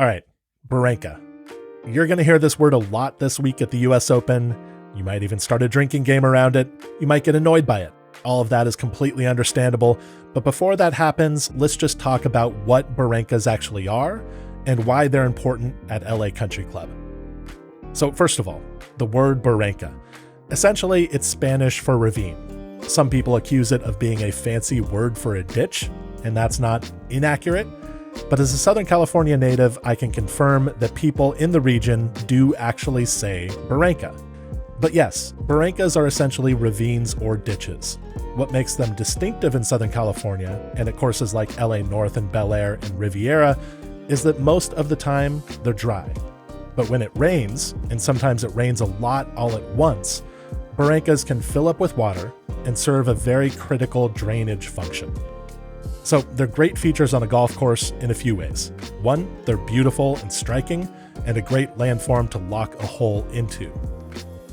All right, Barranca. You're going to hear this word a lot this week at the US Open. You might even start a drinking game around it. You might get annoyed by it. All of that is completely understandable. But before that happens, let's just talk about what Barrancas actually are and why they're important at LA Country Club. So first of all, the word Barranca. Essentially, it's Spanish for ravine. Some people accuse it of being a fancy word for a ditch, and that's not inaccurate. But as a Southern California native, I can confirm that people in the region do actually say Barranca. But yes, barrancas are essentially ravines or ditches. What makes them distinctive in Southern California, and at courses like LA North and Bel Air and Riviera, is that most of the time they're dry. But when it rains, and sometimes it rains a lot all at once, barrancas can fill up with water and serve a very critical drainage function. So they're great features on a golf course in a few ways. One, they're beautiful and striking, and a great landform to lock a hole into.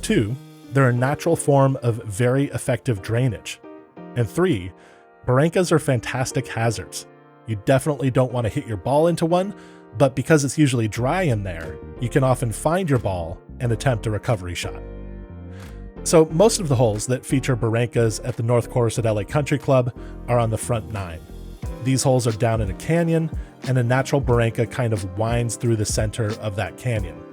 Two, they're a natural form of very effective drainage. And three, barrancas are fantastic hazards. You definitely don't want to hit your ball into one, but because it's usually dry in there, you can often find your ball and attempt a recovery shot. So most of the holes that feature barrancas at the North Course at LA Country Club are on the front nine. These holes are down in a canyon, and a natural barranca kind of winds through the center of that canyon.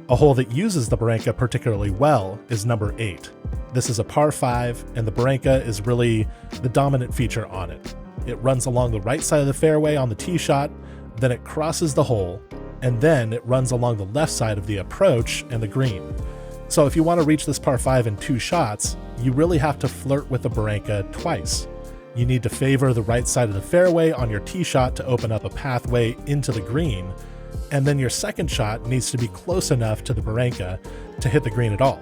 A hole that uses the barranca particularly well is number 8. This is a par 5, and the barranca is really the dominant feature on it. It runs along the right side of the fairway on the tee shot, then it crosses the hole, and then it runs along the left side of the approach and the green. So if you want to reach this par 5 in 2 shots, you really have to flirt with the barranca twice. You need to favor the right side of the fairway on your tee shot to open up a pathway into the green, and then your second shot needs to be close enough to the barranca to hit the green at all.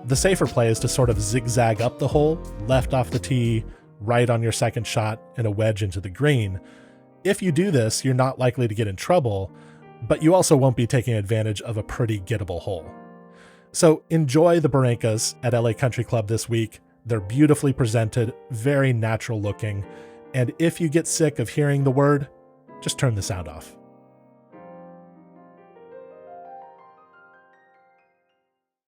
The safer play is to sort of zigzag up the hole, left off the tee, right on your second shot, and a wedge into the green. If you do this, you're not likely to get in trouble, but you also won't be taking advantage of a pretty gettable hole. So enjoy the barrancas at LA Country Club this week. They're beautifully presented, very natural looking, and if you get sick of hearing the word, just turn the sound off.